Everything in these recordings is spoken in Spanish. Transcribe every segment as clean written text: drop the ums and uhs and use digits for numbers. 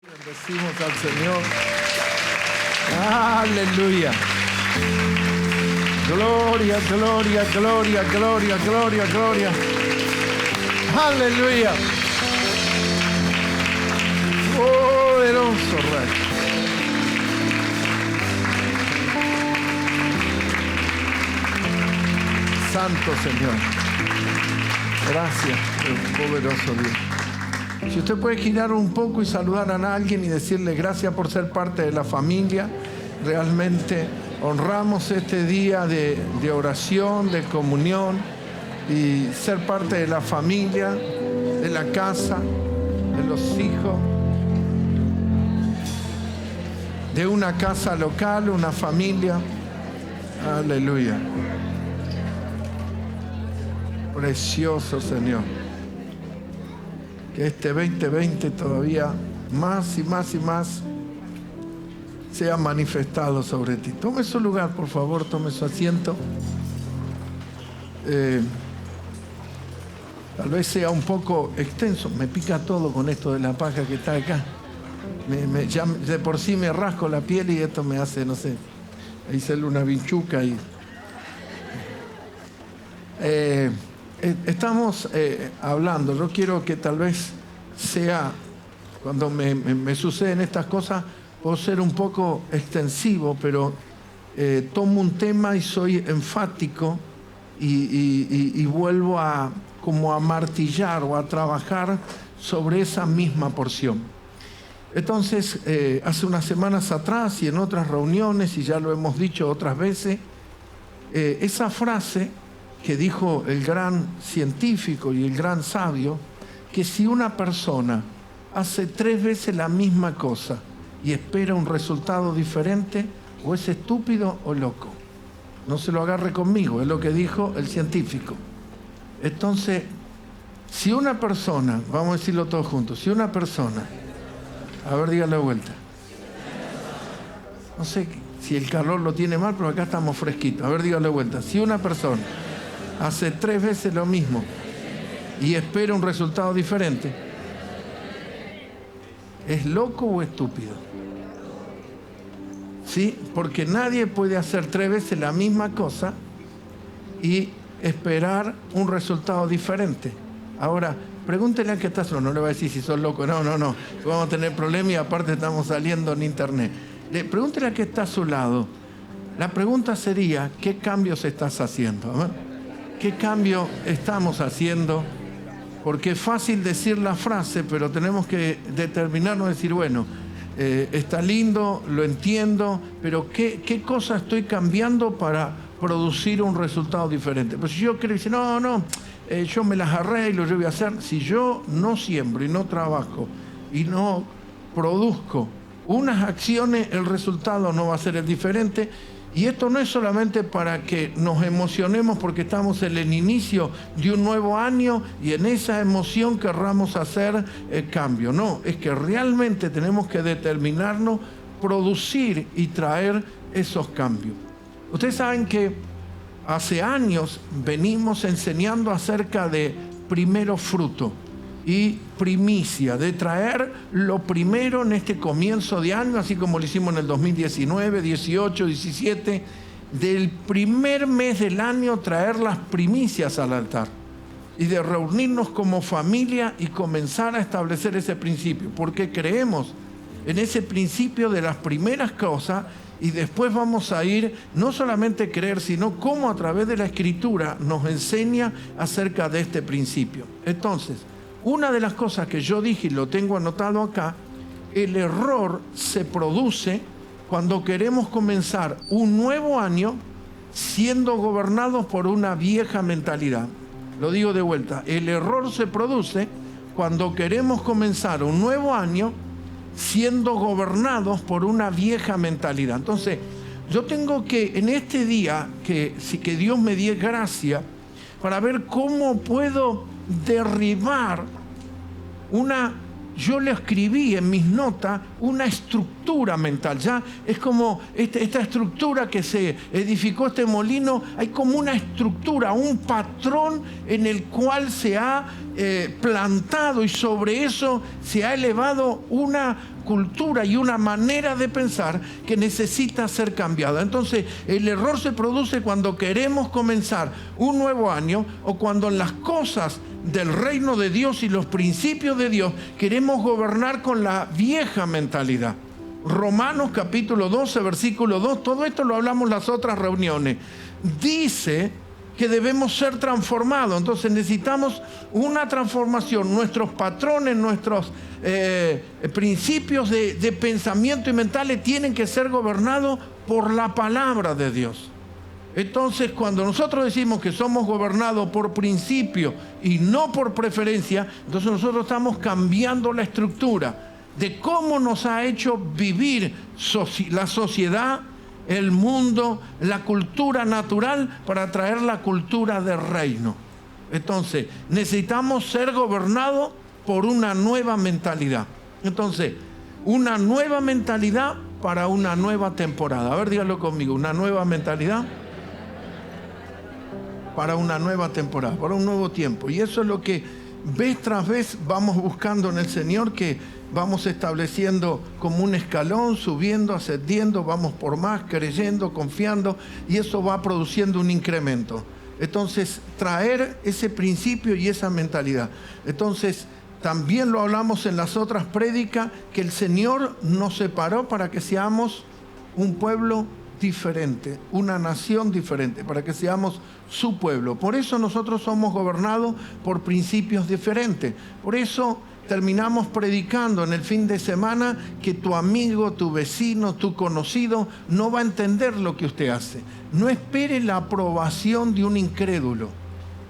Bendecimos al Señor. Aleluya. Gloria, gloria, gloria, gloria, gloria, gloria. Aleluya. Poderoso Rey. Santo Señor. Gracias, poderoso Dios. Si usted puede girar un poco y saludar a alguien y decirle gracias por ser parte de la familia, realmente honramos este día de oración, de comunión y ser parte de la familia, de la casa, de los hijos, de una casa local, una familia. Aleluya. Precioso Señor. Que este 2020 todavía más y más y más sea manifestado sobre ti. Tome su lugar, por favor, tome su asiento. Tal vez sea un poco extenso. Me pica todo con esto de la paja que está acá. Ya de por sí me rasco la piel y esto me hace, no sé, hice una vinchuca y... Estamos hablando, yo quiero que tal vez sea, cuando me suceden estas cosas, puedo ser un poco extensivo, pero tomo un tema y soy enfático y vuelvo a como a martillar o a trabajar sobre esa misma porción. Entonces, hace unas semanas atrás y en otras reuniones, y ya lo hemos dicho otras veces, esa frase que dijo el gran científico y el gran sabio, que si una persona hace 3 veces la misma cosa y espera un resultado diferente, o es estúpido o loco. No se lo agarre conmigo, es lo que dijo el científico. Entonces, si una persona, vamos a decirlo todos juntos, si una persona, a ver, dígale de vuelta. No sé si el calor lo tiene mal, pero acá estamos fresquitos. A ver, dígale de vuelta. Si una persona hace 3 veces lo mismo y espera un resultado diferente, ¿es loco o estúpido? ¿Sí? Porque nadie puede hacer 3 veces la misma cosa y esperar un resultado diferente. Ahora, pregúntele a qué está solo. No le va a decir si sos loco. No. Vamos a tener problemas y aparte estamos saliendo en internet. Pregúntele a qué está a su lado. La pregunta sería, ¿qué cambios estás haciendo? A ver. ¿Qué cambio estamos haciendo? Porque es fácil decir la frase, pero tenemos que determinarnos, decir, bueno, está lindo, lo entiendo, pero ¿qué cosa estoy cambiando para producir un resultado diferente? Pues si yo quiero decir, yo me las arreglo, yo voy a hacer. Si yo no siembro y no trabajo y no produzco unas acciones, el resultado no va a ser el diferente. Y esto no es solamente para que nos emocionemos porque estamos en el inicio de un nuevo año y en esa emoción querramos hacer el cambio. No, es que realmente tenemos que determinarnos, producir y traer esos cambios. Ustedes saben que hace años venimos enseñando acerca de primero fruto y primicia, de traer lo primero en este comienzo de año, así como lo hicimos en el 2019, 18, 17, del primer mes del año traer las primicias al altar y de reunirnos como familia y comenzar a establecer ese principio, porque creemos en ese principio de las primeras cosas y después vamos a ir, no solamente creer, sino cómo a través de la Escritura nos enseña acerca de este principio. Entonces, una de las cosas que yo dije y lo tengo anotado acá, el error se produce cuando queremos comenzar un nuevo año siendo gobernados por una vieja mentalidad. Lo digo de vuelta, el error se produce cuando queremos comenzar un nuevo año siendo gobernados por una vieja mentalidad. Entonces, yo tengo que en este día, que Dios me dé gracia para ver cómo puedo derribar yo le escribí en mis notas una estructura mental. Ya es como esta estructura que se edificó este molino, hay como una estructura, un patrón en el cual se ha plantado y sobre eso se ha elevado una cultura y una manera de pensar que necesita ser cambiada. Entonces, el error se produce cuando queremos comenzar un nuevo año o cuando en las cosas del reino de Dios y los principios de Dios queremos gobernar con la vieja mentalidad. Romanos capítulo 12, versículo 2, todo esto lo hablamos en las otras reuniones. Dice que debemos ser transformados. Entonces necesitamos una transformación. Nuestros patrones, nuestros principios de pensamiento y mentales tienen que ser gobernados por la palabra de Dios. Entonces, cuando nosotros decimos que somos gobernados por principio y no por preferencia, entonces nosotros estamos cambiando la estructura de cómo nos ha hecho vivir la sociedad, el mundo, la cultura natural para traer la cultura del reino. Entonces, necesitamos ser gobernados por una nueva mentalidad. Entonces, una nueva mentalidad para una nueva temporada. A ver, dígalo conmigo, una nueva mentalidad para una nueva temporada, para un nuevo tiempo. Y eso es lo que vez tras vez vamos buscando en el Señor, que vamos estableciendo como un escalón, subiendo, ascendiendo, vamos por más, creyendo, confiando, y eso va produciendo un incremento. Entonces, traer ese principio y esa mentalidad. Entonces, también lo hablamos en las otras prédicas, que el Señor nos separó para que seamos un pueblo diferente, una nación diferente, para que seamos su pueblo. Por eso nosotros somos gobernados por principios diferentes. Por eso terminamos predicando en el fin de semana que tu amigo, tu vecino, tu conocido no va a entender lo que usted hace. No espere la aprobación de un incrédulo.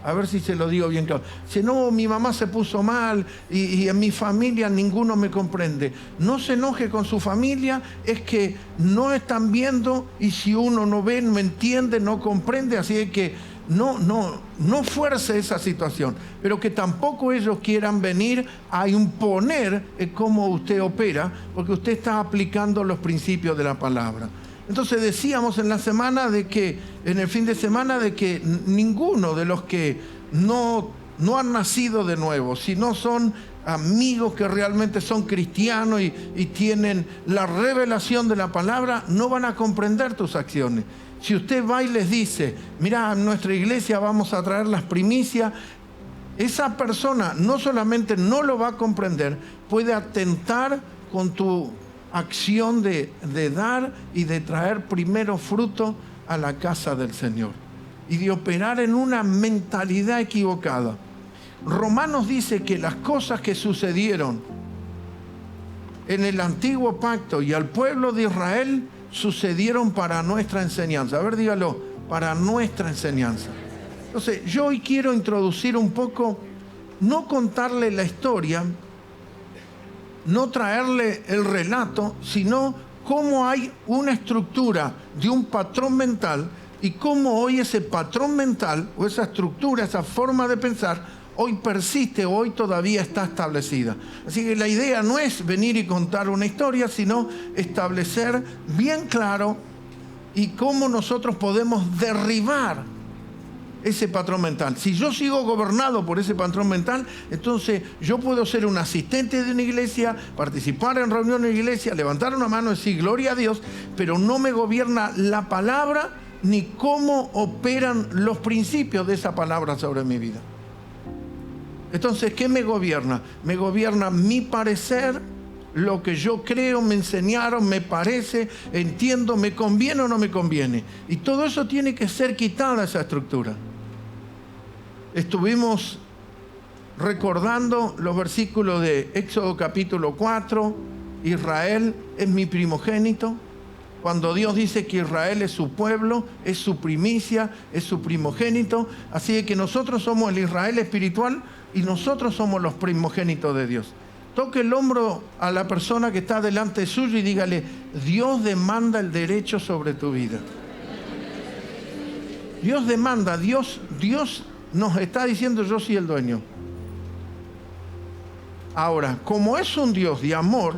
A ver si se lo digo bien claro. Si no, mi mamá se puso mal y en mi familia ninguno me comprende. No se enoje con su familia, es que no están viendo, y si uno no ve, no entiende, no comprende, así es que no fuerce esa situación, pero que tampoco ellos quieran venir a imponer cómo usted opera, porque usted está aplicando los principios de la palabra. Entonces decíamos en la semana en el fin de semana, de que ninguno de los que no han nacido de nuevo, sino son amigos que realmente son cristianos y tienen la revelación de la palabra, no van a comprender tus acciones. Si usted va y les dice, mira, en nuestra iglesia vamos a traer las primicias, esa persona no solamente no lo va a comprender, puede atentar con tu acción de dar y de traer primero fruto a la casa del Señor y de operar en una mentalidad equivocada. Romanos dice que las cosas que sucedieron en el antiguo pacto y al pueblo de Israel sucedieron para nuestra enseñanza. A ver, dígalo, para nuestra enseñanza. Entonces, yo hoy quiero introducir un poco, no contarle la historia, no traerle el relato, sino cómo hay una estructura de un patrón mental y cómo hoy ese patrón mental o esa estructura, esa forma de pensar, hoy persiste, hoy todavía está establecida. Así que la idea no es venir y contar una historia, sino establecer bien claro y cómo nosotros podemos derribar ese patrón mental. Si yo sigo gobernado por ese patrón mental, entonces yo puedo ser un asistente de una iglesia, participar en reuniones de iglesia, levantar una mano y decir gloria a Dios, pero no me gobierna la palabra ni cómo operan los principios de esa palabra sobre mi vida. Entonces, ¿qué me gobierna? Me gobierna mi parecer, lo que yo creo, me enseñaron, me parece, entiendo, me conviene o no me conviene. Y todo eso tiene que ser quitada, esa estructura. Estuvimos recordando los versículos de Éxodo capítulo 4, Israel es mi primogénito. Cuando Dios dice que Israel es su pueblo, es su primicia, es su primogénito. Así que nosotros somos el Israel espiritual y nosotros somos los primogénitos de Dios. Toque el hombro a la persona que está delante suyo y dígale, Dios demanda el derecho sobre tu vida. Dios demanda, Dios nos está diciendo, yo soy el dueño. Ahora, como es un Dios de amor,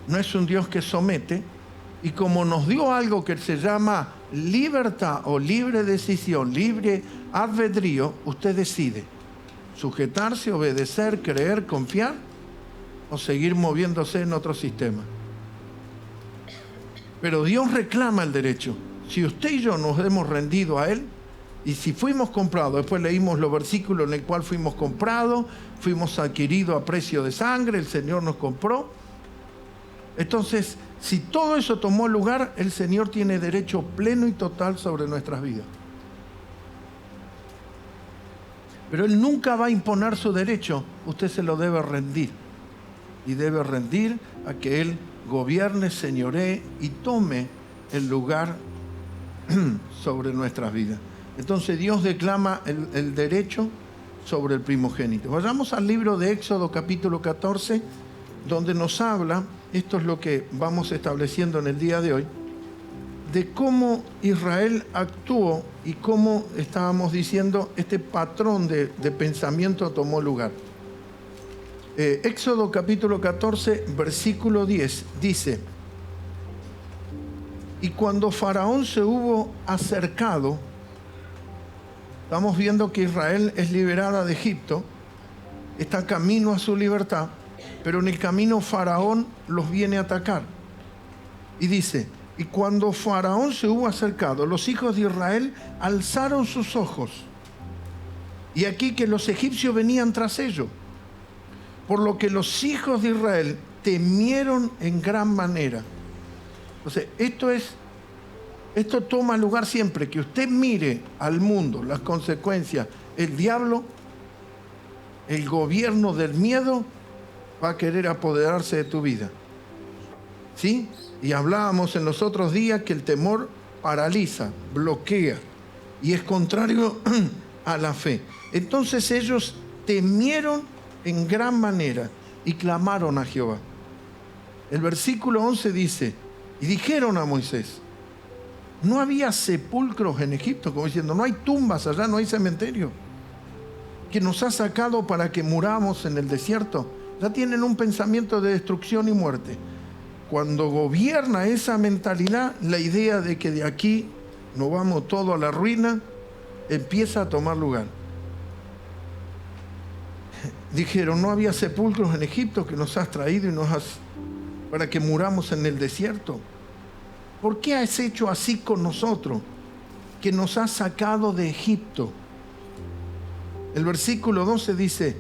no es un Dios que somete, y como nos dio algo que se llama libertad o libre decisión, libre albedrío, usted decide sujetarse, obedecer, creer, confiar o seguir moviéndose en otro sistema. Pero Dios reclama el derecho. Si usted y yo nos hemos rendido a Él, y si fuimos comprados, después leímos los versículos en el cual fuimos comprados, fuimos adquiridos a precio de sangre, el Señor nos compró. Entonces, si todo eso tomó lugar, el Señor tiene derecho pleno y total sobre nuestras vidas. Pero Él nunca va a imponer su derecho, usted se lo debe rendir. Y debe rendir a que Él gobierne, señoree y tome el lugar sobre nuestras vidas. Entonces Dios declama el derecho sobre el primogénito. Vayamos al libro de Éxodo capítulo 14, donde nos habla, esto es lo que vamos estableciendo en el día de hoy, de cómo Israel actuó y cómo, estábamos diciendo, este patrón de pensamiento tomó lugar. Éxodo capítulo 14, versículo 10, dice: y cuando Faraón se hubo acercado, estamos viendo que Israel es liberada de Egipto, está camino a su libertad, pero en el camino Faraón los viene a atacar. Y dice: y cuando Faraón se hubo acercado, los hijos de Israel alzaron sus ojos, y aquí que los egipcios venían tras ellos, por lo que los hijos de Israel temieron en gran manera. Entonces, esto toma lugar siempre que usted mire al mundo, las consecuencias, el diablo, el gobierno del miedo va a querer apoderarse de tu vida. ¿Sí? Y hablábamos en los otros días que el temor paraliza, bloquea y es contrario a la fe. Entonces ellos temieron en gran manera y clamaron a Jehová. El versículo 11 dice: y dijeron a Moisés, no había sepulcros en Egipto, como diciendo, no hay tumbas allá, no hay cementerio, que nos ha sacado para que muramos en el desierto. Ya tienen un pensamiento de destrucción y muerte. Cuando gobierna esa mentalidad, la idea de que de aquí nos vamos todo a la ruina empieza a tomar lugar. Dijeron, no había sepulcros en Egipto que nos has traído y para que muramos en el desierto. ¿Por qué has hecho así con nosotros, que nos has sacado de Egipto? El versículo 12 dice,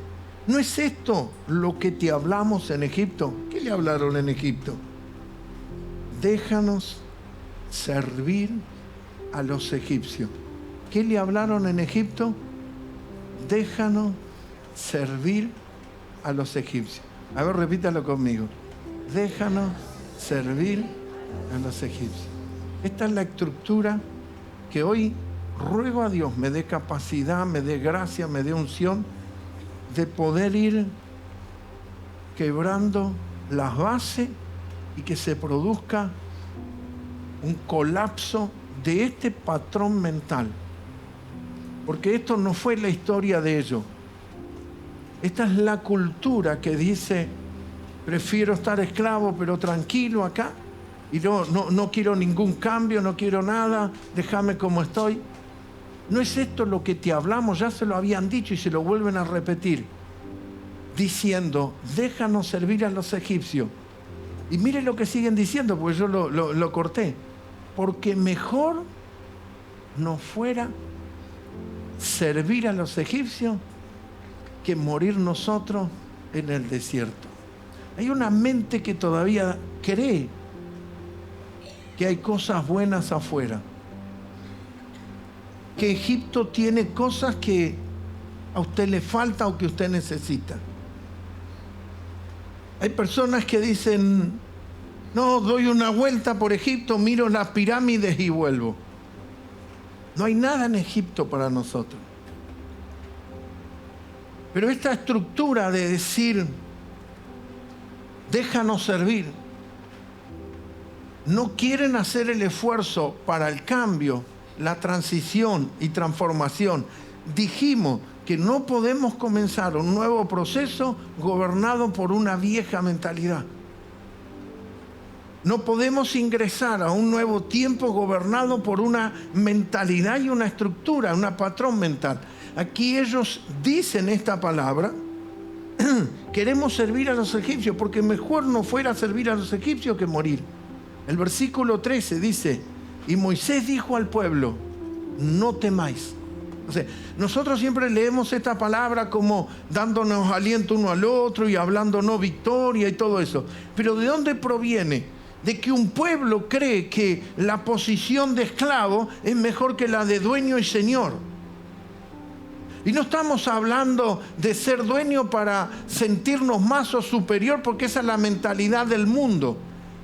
¿no es esto lo que te hablamos en Egipto? ¿Qué le hablaron en Egipto? Déjanos servir a los egipcios. ¿Qué le hablaron en Egipto? Déjanos servir a los egipcios. A ver, repítalo conmigo. Déjanos servir a los egipcios. Esta es la estructura que hoy ruego a Dios me dé capacidad, me dé gracia, me dé unción de poder ir quebrando las bases y que se produzca un colapso de este patrón mental. Porque esto no fue la historia de ellos. Esta es la cultura que dice, prefiero estar esclavo pero tranquilo acá y no quiero ningún cambio, no quiero nada, déjame como estoy. No es esto lo que te hablamos, ya se lo habían dicho y se lo vuelven a repetir, diciendo, déjanos servir a los egipcios. Y mire lo que siguen diciendo, porque yo lo corté. Porque mejor nos fuera servir a los egipcios que morir nosotros en el desierto. Hay una mente que todavía cree que hay cosas buenas afuera, que Egipto tiene cosas que a usted le falta o que usted necesita. Hay personas que dicen, no, doy una vuelta por Egipto, miro las pirámides y vuelvo. No hay nada en Egipto para nosotros. Pero esta estructura de decir, déjanos servir, no quieren hacer el esfuerzo para el cambio, la transición y transformación. Dijimos que no podemos comenzar un nuevo proceso gobernado por una vieja mentalidad. No podemos ingresar a un nuevo tiempo gobernado por una mentalidad y una estructura, un patrón mental. Aquí ellos dicen esta palabra, queremos servir a los egipcios, porque mejor no fuera servir a los egipcios que morir. El versículo 13 dice, y Moisés dijo al pueblo, no temáis. O sea, nosotros siempre leemos esta palabra como dándonos aliento uno al otro y hablándonos victoria y todo eso. Pero ¿de dónde proviene? De que un pueblo cree que la posición de esclavo es mejor que la de dueño y señor. Y no estamos hablando de ser dueño para sentirnos más o superior, porque esa es la mentalidad del mundo,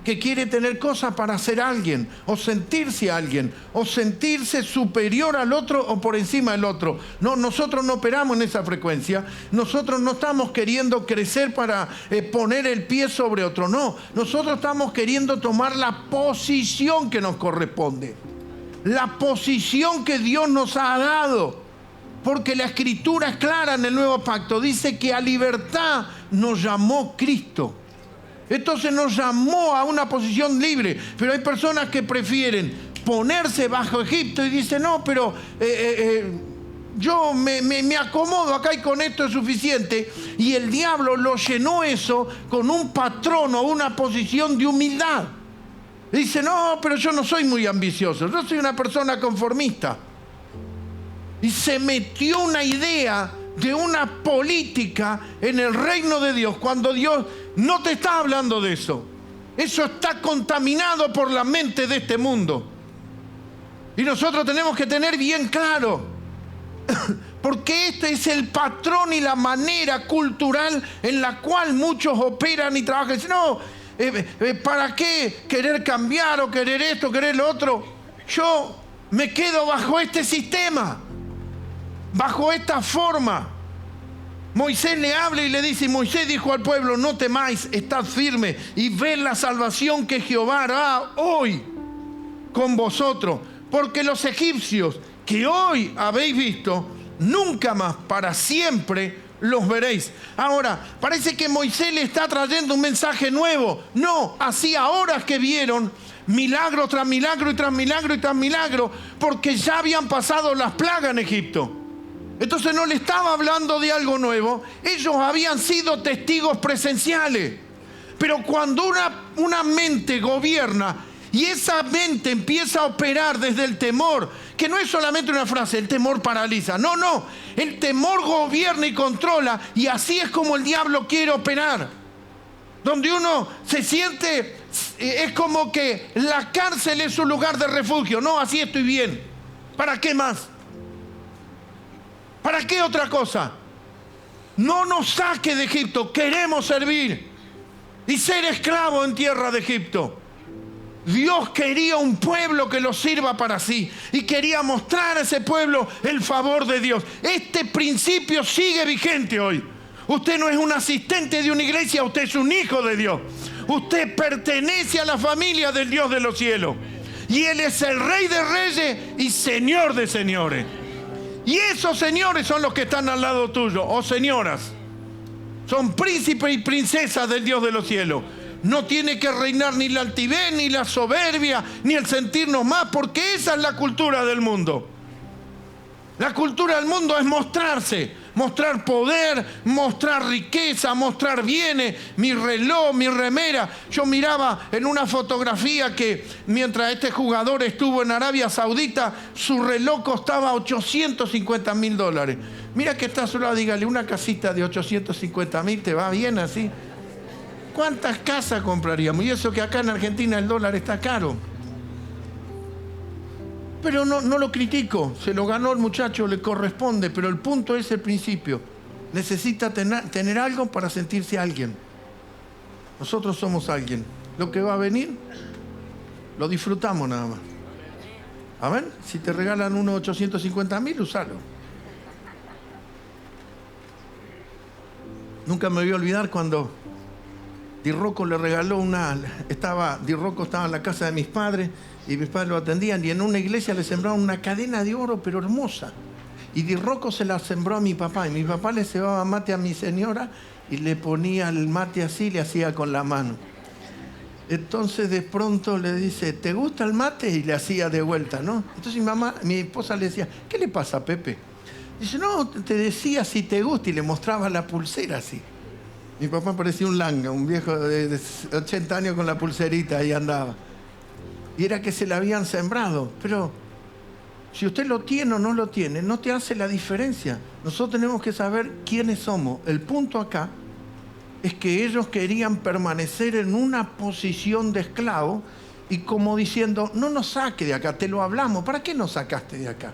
que quiere tener cosas para ser alguien, o sentirse alguien, o sentirse superior al otro o por encima del otro. No, nosotros no operamos en esa frecuencia. Nosotros no estamos queriendo crecer para poner el pie sobre otro. No, nosotros estamos queriendo tomar la posición que nos corresponde, la posición que Dios nos ha dado. Porque la Escritura es clara en el Nuevo Pacto. Dice que a libertad nos llamó Cristo. Entonces nos llamó a una posición libre. Pero hay personas que prefieren ponerse bajo Egipto y dicen, no, pero yo me acomodo acá y con esto es suficiente. Y el diablo lo llenó eso con un patrón o una posición de humildad. Y dice, no, pero yo no soy muy ambicioso. Yo soy una persona conformista. Y se metió una idea de una política en el reino de Dios, cuando Dios no te está hablando de eso. Eso está contaminado por la mente de este mundo. Y nosotros tenemos que tener bien claro, porque este es el patrón y la manera cultural en la cual muchos operan y trabajan. Dicen, no, ¿para qué querer cambiar o querer esto, querer lo otro? Yo me quedo bajo este sistema, bajo esta forma. Moisés le habla y le dice, y Moisés dijo al pueblo, no temáis, estad firme y ved la salvación que Jehová hará hoy con vosotros, porque los egipcios que hoy habéis visto, nunca más, para siempre los veréis. Ahora, parece que Moisés le está trayendo un mensaje nuevo. No, hacía horas que vieron milagro tras milagro y tras milagro y tras milagro, porque ya habían pasado las plagas en Egipto. Entonces no le estaba hablando de algo nuevo. Ellos habían sido testigos presenciales. Pero cuando una mente gobierna y esa mente empieza a operar desde el temor, que no es solamente una frase, el temor paraliza. No, no. El temor gobierna y controla, y así es como el diablo quiere operar. Donde uno se siente, es como que la cárcel es su lugar de refugio. No, así estoy bien. ¿Para qué más? ¿Para qué otra cosa? No nos saque de Egipto, queremos servir y ser esclavo en tierra de Egipto. Dios quería un pueblo que lo sirva para sí y quería mostrar a ese pueblo el favor de Dios. Este principio sigue vigente hoy. Usted no es un asistente de una iglesia, usted es un hijo de Dios. Usted pertenece a la familia del Dios de los cielos. Y Él es el Rey de Reyes y Señor de Señores. Y esos señores son los que están al lado tuyo, o señoras. Son príncipes y princesas del Dios de los cielos. No tiene que reinar ni la altivez, ni la soberbia, ni el sentirnos más, porque esa es la cultura del mundo. La cultura del mundo es mostrarse, mostrar poder, mostrar riqueza, mostrar bienes, mi reloj, mi remera. Yo miraba en una fotografía que mientras este jugador estuvo en Arabia Saudita, su reloj costaba $850.000. Mira que está a su lado, dígale, una casita de 850.000, ¿te va bien así? ¿Cuántas casas compraríamos? Y eso que acá en Argentina el dólar está caro. Pero no lo critico, se lo ganó el muchacho, le corresponde, pero el punto es el principio. Necesita tener algo para sentirse alguien. Nosotros somos alguien. Lo que va a venir, lo disfrutamos nada más. Amén. Si te regalan unos 850.000, usalo. Nunca me voy a olvidar cuando Di Rocco le regaló Di Rocco estaba en la casa de mis padres y mis padres lo atendían, y en una iglesia le sembraron una cadena de oro, pero hermosa. Y Di Rocco se la sembró a mi papá, y mi papá le cebaba mate a mi señora y le ponía el mate así, le hacía con la mano. Entonces de pronto le dice, ¿te gusta el mate? Y le hacía de vuelta, ¿no? Entonces mi esposa le decía, ¿qué le pasa, Pepe? Dice, no, te decía si te gusta, y le mostraba la pulsera así. Mi papá parecía un langa, un viejo de 80 años con la pulserita, ahí andaba. Y era que se la habían sembrado. Pero si usted lo tiene o no lo tiene, no te hace la diferencia. Nosotros tenemos que saber quiénes somos. El punto acá es que ellos querían permanecer en una posición de esclavo y como diciendo, no nos saque de acá, te lo hablamos, ¿para qué nos sacaste de acá?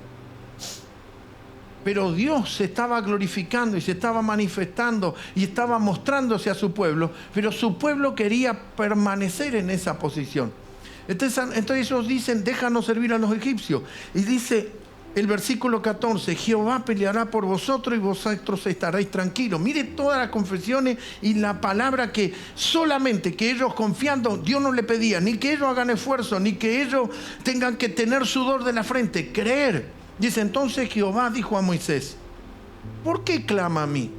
Pero Dios se estaba glorificando y se estaba manifestando y estaba mostrándose a su pueblo, pero su pueblo quería permanecer en esa posición. Entonces ellos dicen, déjanos servir a los egipcios. Y dice el versículo 14, Jehová peleará por vosotros y vosotros estaréis tranquilos. Mire todas las confesiones y la palabra que solamente que ellos confiando, Dios no le pedía, ni que ellos hagan esfuerzo, ni que ellos tengan que tener sudor de la frente, creer. Dice, entonces Jehová dijo a Moisés, ¿por qué clama a mí?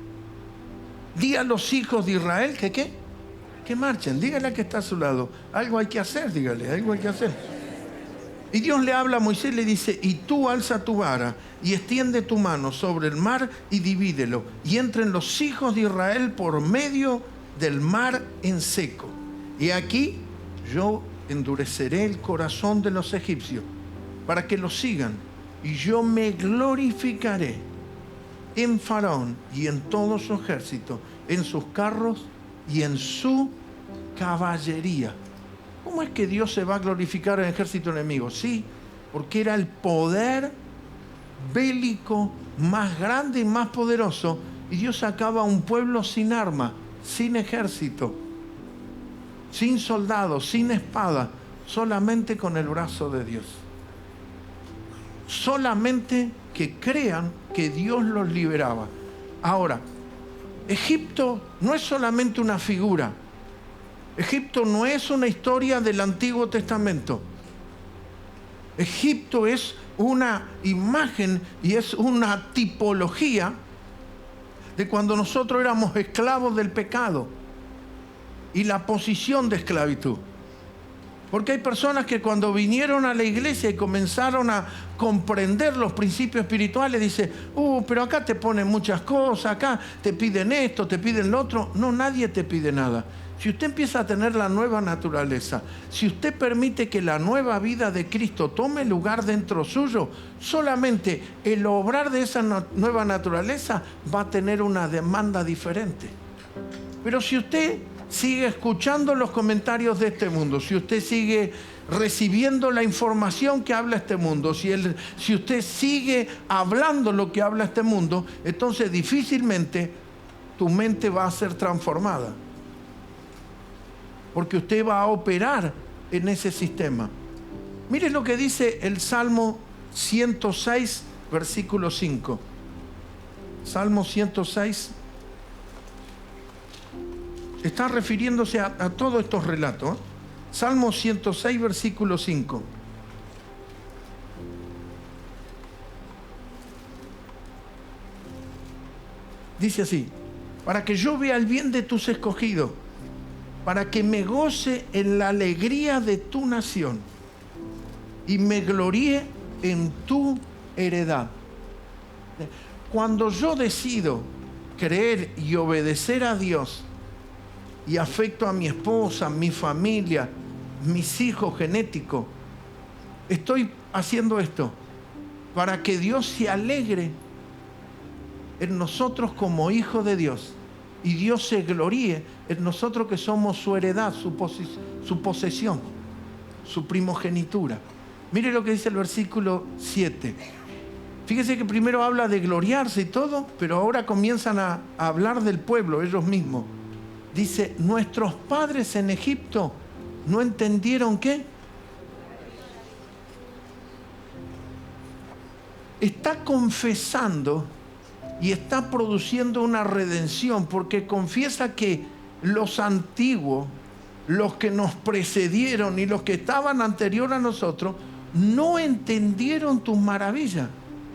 Di a los hijos de Israel que ¿qué? Que marchen. Dígale a que está a su lado. Algo hay que hacer, dígale, algo hay que hacer. Y Dios le habla a Moisés, le dice, y tú alza tu vara y extiende tu mano sobre el mar y divídelo. Y entren los hijos de Israel por medio del mar en seco. Y aquí yo endureceré el corazón de los egipcios para que los sigan. Y yo me glorificaré en Faraón y en todo su ejército, en sus carros y en su caballería. ¿Cómo es que Dios se va a glorificar en el ejército enemigo? Sí, porque era el poder bélico más grande y más poderoso. Y Dios sacaba a un pueblo sin arma, sin ejército, sin soldados, sin espada, solamente con el brazo de Dios. Solamente que crean que Dios los liberaba. Ahora, Egipto no es solamente una figura. Egipto no es una historia del Antiguo Testamento. Egipto es una imagen y es una tipología de cuando nosotros éramos esclavos del pecado y la posición de esclavitud. Porque hay personas que cuando vinieron a la iglesia y comenzaron a comprender los principios espirituales, dicen, pero acá te ponen muchas cosas, acá te piden esto, te piden lo otro. No, nadie te pide nada. Si usted empieza a tener la nueva naturaleza, si usted permite que la nueva vida de Cristo tome lugar dentro suyo, solamente el obrar de esa nueva naturaleza va a tener una demanda diferente. Pero si usted sigue escuchando los comentarios de este mundo, si usted sigue recibiendo la información que habla este mundo, si usted sigue hablando lo que habla este mundo, entonces difícilmente tu mente va a ser transformada. Porque usted va a operar en ese sistema. Mire lo que dice el Salmo 106, versículo 5. Salmo 106 está refiriéndose a todos estos relatos. Salmo 106, versículo 5. Dice así, para que yo vea el bien de tus escogidos, para que me goce en la alegría de tu nación y me gloríe en tu heredad. Cuando yo decido creer y obedecer a Dios y afecto a mi esposa, mi familia, mis hijos genéticos, estoy haciendo esto para que Dios se alegre en nosotros como hijos de Dios y Dios se gloríe en nosotros que somos su heredad, su posesión, su primogenitura. Mire lo que dice el versículo 7. Fíjese que primero habla de gloriarse y todo, pero ahora comienzan a hablar del pueblo, ellos mismos. Dice, nuestros padres en Egipto no entendieron ¿qué? Está confesando y está produciendo una redención porque confiesa que los antiguos, los que nos precedieron y los que estaban anterior a nosotros, no entendieron tus maravillas,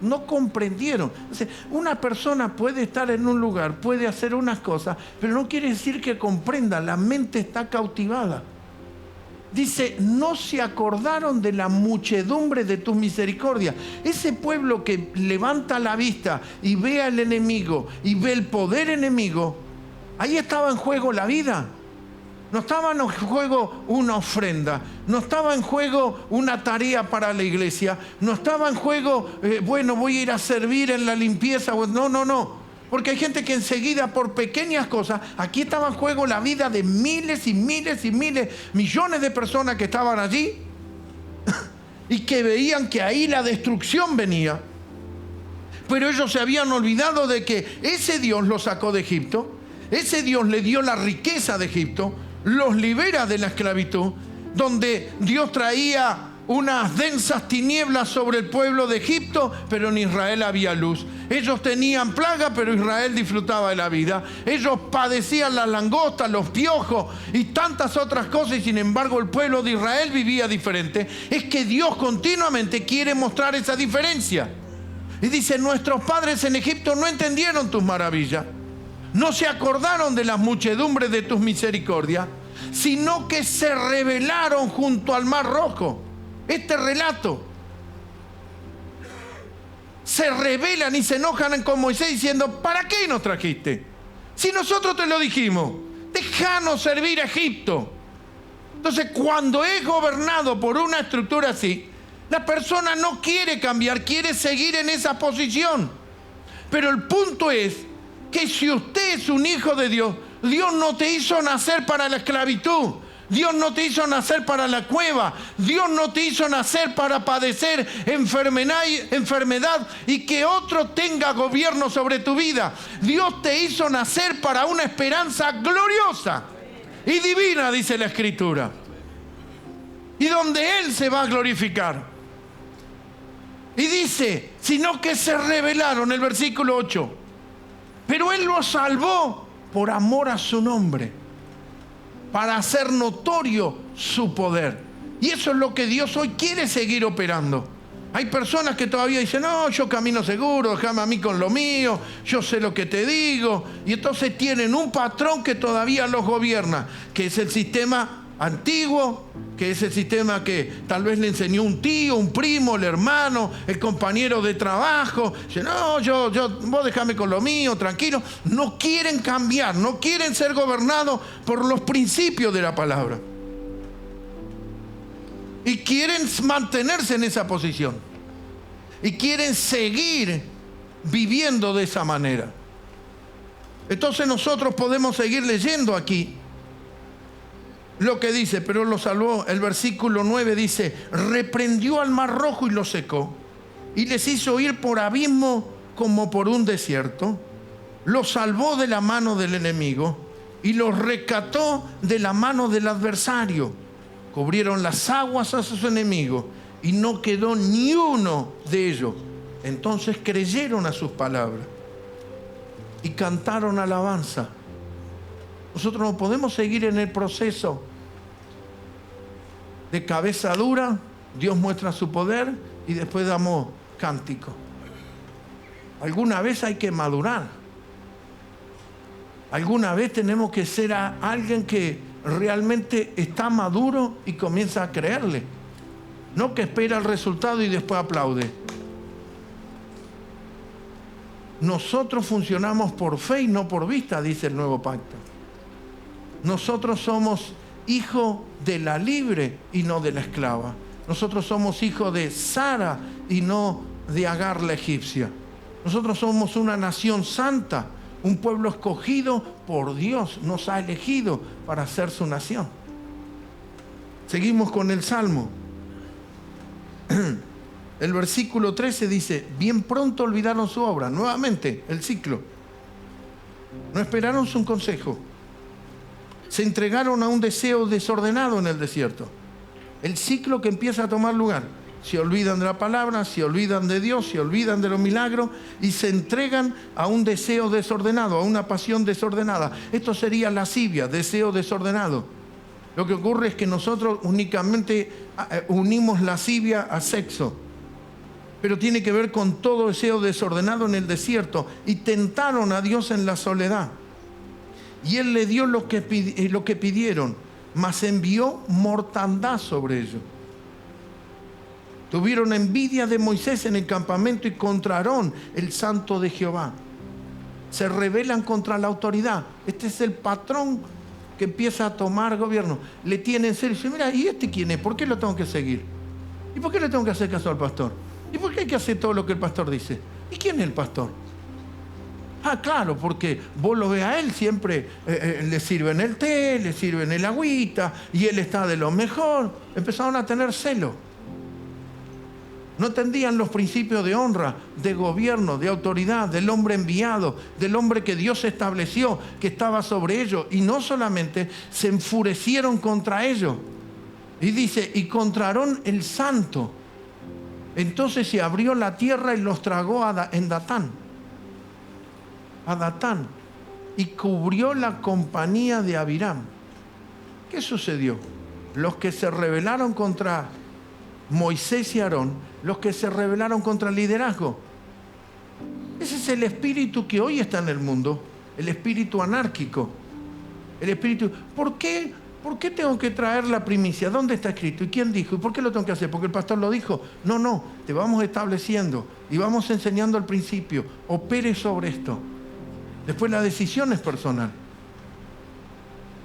no comprendieron. Entonces, una persona puede estar en un lugar, puede hacer unas cosas, pero no quiere decir que comprenda, la mente está cautivada. Dice, no se acordaron de la muchedumbre de tus misericordias. Ese pueblo que levanta la vista y ve al enemigo y ve el poder enemigo, Ahí estaba en juego la vida. No estaba en juego una ofrenda, no estaba en juego una tarea para la iglesia, no estaba en juego, bueno, voy a ir a servir en la limpieza. No. Porque hay gente que enseguida por pequeñas cosas, aquí estaba en juego la vida de miles y miles y miles, millones de personas que estaban allí y que veían que ahí la destrucción venía. Pero ellos se habían olvidado de que ese Dios los sacó de Egipto, ese Dios le dio la riqueza de Egipto, los libera de la esclavitud, donde Dios traía unas densas tinieblas sobre el pueblo de Egipto, pero en Israel había luz. Ellos tenían plaga, pero Israel disfrutaba de la vida. Ellos padecían las langostas, los piojos y tantas otras cosas, y sin embargo el pueblo de Israel vivía diferente. Es que Dios continuamente quiere mostrar esa diferencia. Y dice, nuestros padres en Egipto no entendieron tus maravillas, no se acordaron de las muchedumbres de tus misericordias, sino que se rebelaron junto al Mar Rojo. Este relato, se rebelan y se enojan con Moisés diciendo, ¿para qué nos trajiste? Si nosotros te lo dijimos, déjanos servir a Egipto. Entonces, cuando es gobernado por una estructura así, la persona no quiere cambiar, quiere seguir en esa posición. Pero el punto es que si usted es un hijo de Dios, Dios no te hizo nacer para la esclavitud. Dios no te hizo nacer para la cueva. Dios no te hizo nacer para padecer enfermedad y que otro tenga gobierno sobre tu vida. Dios te hizo nacer para una esperanza gloriosa y divina, dice la Escritura. Y donde Él se va a glorificar. Y dice, sino que se rebelaron, el versículo 8. Pero Él los salvó por amor a su nombre, para hacer notorio su poder. Y eso es lo que Dios hoy quiere seguir operando. Hay personas que todavía dicen, no, yo camino seguro, déjame a mí con lo mío, yo sé lo que te digo. Y entonces tienen un patrón que todavía los gobierna, que es el sistema antiguo, que es el sistema que tal vez le enseñó un tío, un primo, el hermano, el compañero de trabajo. Dice, no, vos déjame con lo mío, tranquilo. No quieren cambiar, no quieren ser gobernados por los principios de la palabra. Y quieren mantenerse en esa posición. Y quieren seguir viviendo de esa manera. Entonces nosotros podemos seguir leyendo aquí lo que dice, pero lo salvó. El versículo 9 dice, reprendió al Mar Rojo y lo secó, y les hizo ir por abismo como por un desierto. Los salvó de la mano del enemigo y los rescató de la mano del adversario. Cubrieron las aguas a sus enemigos y no quedó ni uno de ellos. Entonces creyeron a sus palabras y cantaron alabanza. Nosotros no podemos seguir en el proceso de cabeza dura. Dios muestra su poder y después damos cántico. Alguna vez hay que madurar. Alguna vez tenemos que ser alguien que realmente está maduro y comienza a creerle. No que espera el resultado y después aplaude. Nosotros funcionamos por fe y no por vista, dice el Nuevo Pacto. Nosotros somos hijos de la libre y no de la esclava. Nosotros somos hijos de Sara y no de Agar la egipcia. Nosotros somos una nación santa, un pueblo escogido por Dios. Nos ha elegido para ser su nación. Seguimos con el Salmo. El versículo 13 dice, bien pronto olvidaron su obra. Nuevamente, el ciclo. No esperaron su consejo. Se entregaron a un deseo desordenado en el desierto. El ciclo que empieza a tomar lugar. Se olvidan de la palabra, se olvidan de Dios, se olvidan de los milagros y se entregan a un deseo desordenado, a una pasión desordenada. Esto sería lascivia, deseo desordenado. Lo que ocurre es que nosotros únicamente unimos lascivia a sexo, pero tiene que ver con todo deseo desordenado en el desierto. Y tentaron a Dios en la soledad. Y Él le dio lo que pidieron, mas envió mortandad sobre ellos. Tuvieron envidia de Moisés en el campamento y contra Aarón, el santo de Jehová. se rebelan contra la autoridad. Este es el patrón que empieza a tomar gobierno. Le tiene en serio y dice, mira, ¿y este quién es? ¿Por qué lo tengo que seguir? ¿Y por qué le tengo que hacer caso al pastor? ¿Y por qué hay que hacer todo lo que el pastor dice? ¿Y quién es el pastor? Ah, claro, porque vos lo ves a él, siempre le sirven el té, le sirven el agüita, y él está de lo mejor. Empezaron a tener celo. No entendían los principios de honra, de gobierno, de autoridad, del hombre enviado, del hombre que Dios estableció, que estaba sobre ellos. Y no solamente se enfurecieron contra ellos. Y dice, y contra Aarón el santo. Entonces se abrió la tierra y los tragó en Datán. A Datán. Y cubrió la compañía de Abiram. ¿Qué sucedió? Los que se rebelaron contra Moisés y Aarón, los que se rebelaron contra el liderazgo. Ese es el espíritu que hoy está en el mundo, el espíritu anárquico. El espíritu, ¿por qué tengo que traer la primicia? ¿Dónde está escrito? ¿Y quién dijo? ¿Y por qué lo tengo que hacer? ¿Porque el pastor lo dijo? No, te vamos estableciendo y vamos enseñando al principio. Opere sobre esto. Después la decisión es personal.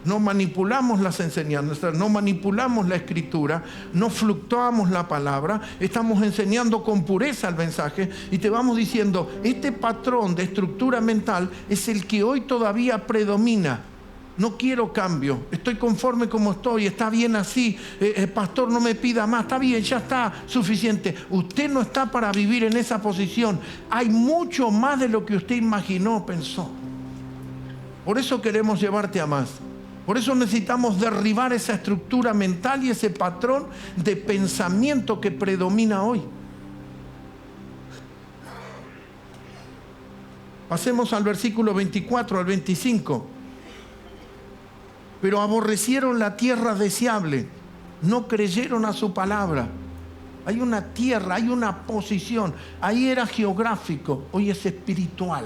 No manipulamos las enseñanzas, no manipulamos la escritura, no fluctuamos la palabra, estamos enseñando con pureza el mensaje y te vamos diciendo, este patrón de estructura mental es el que hoy todavía predomina. No quiero cambio, estoy conforme como estoy, está bien así, pastor, no me pida más, está bien, ya está suficiente. Usted no está para vivir en esa posición, hay mucho más de lo que usted imaginó, pensó. Por eso queremos llevarte a más. Por eso necesitamos derribar esa estructura mental y ese patrón de pensamiento que predomina hoy. Pasemos al versículo 24 al 25. Pero aborrecieron la tierra deseable, no creyeron a su palabra. Hay una tierra, hay una posición. Ahí era geográfico, hoy es espiritual.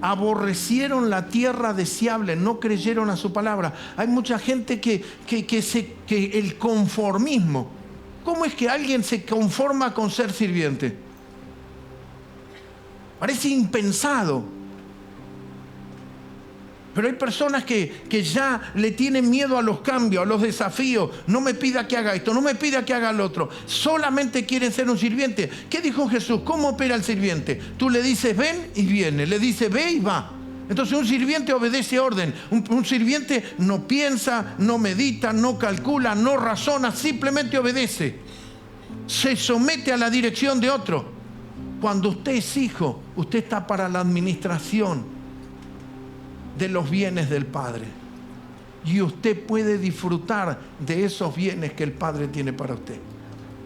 Aborrecieron la tierra deseable, no creyeron a su palabra. Hay mucha gente que el conformismo. ¿Cómo es que alguien se conforma con ser sirviente? Parece impensado. Pero hay personas que ya le tienen miedo a los cambios, a los desafíos. No me pida que haga esto, no me pida que haga lo otro. Solamente quieren ser un sirviente. ¿Qué dijo Jesús? ¿Cómo opera el sirviente? Tú le dices ven y viene, le dices ve y va. Entonces un sirviente obedece orden. Un sirviente no piensa, no medita, no calcula, no razona, simplemente obedece. Se somete a la dirección de otro. Cuando usted es hijo, usted está para la administración de los bienes del Padre. Y usted puede disfrutar de esos bienes que el Padre tiene para usted.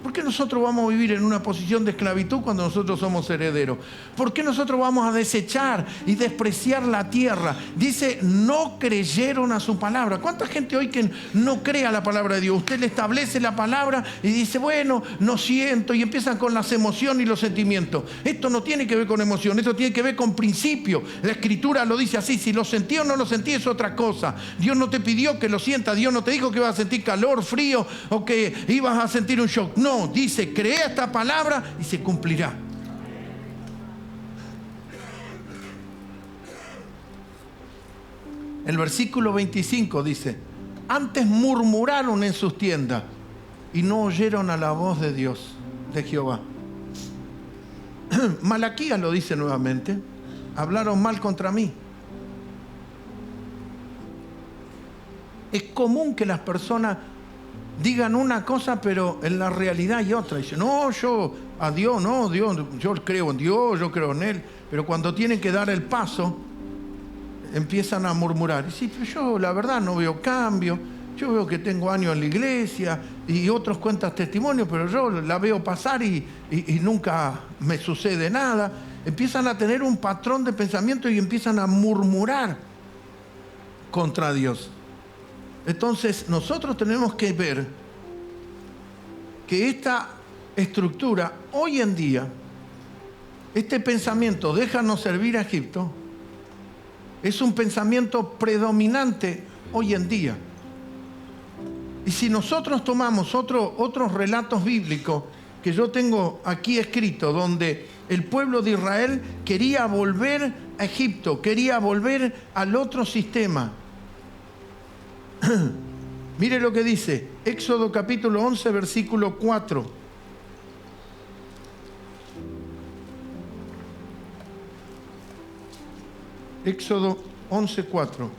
¿Por qué nosotros vamos a vivir en una posición de esclavitud cuando nosotros somos herederos? ¿Por qué nosotros vamos a desechar y despreciar la tierra? Dice, no creyeron a su palabra. ¿Cuánta gente hoy que no cree a la palabra de Dios? Usted le establece la palabra y dice, bueno, no siento, y empiezan con las emociones y los sentimientos. Esto no tiene que ver con emoción, esto tiene que ver con principio. La Escritura lo dice así, si lo sentí o no lo sentí es otra cosa. Dios no te pidió que lo sientas, Dios no te dijo que ibas a sentir calor, frío o que ibas a sentir un shock. No, dice, cree esta palabra y se cumplirá. El versículo 25 dice, antes murmuraron en sus tiendas y no oyeron a la voz de Dios, de Jehová. Malaquías lo dice nuevamente, hablaron mal contra mí. Es común que las personas digan una cosa, pero en la realidad hay otra. Dicen, no, yo a Dios, no, Dios, yo creo en Dios, yo creo en Él. Pero cuando tienen que dar el paso, empiezan a murmurar. Y sí, pero yo la verdad no veo cambio. Yo veo que tengo años en la iglesia y otros cuentan testimonios, pero yo la veo pasar y nunca me sucede nada. Empiezan a tener un patrón de pensamiento y empiezan a murmurar contra Dios. Entonces nosotros tenemos que ver que esta estructura hoy en día, este pensamiento, déjanos servir a Egipto, es un pensamiento predominante hoy en día. Y si nosotros tomamos otros relatos bíblicos que yo tengo aquí escritos, donde El pueblo de Israel quería volver a Egipto, quería volver al otro sistema. Mire lo que dice, Éxodo capítulo 11, versículo 4. Éxodo 11, 4.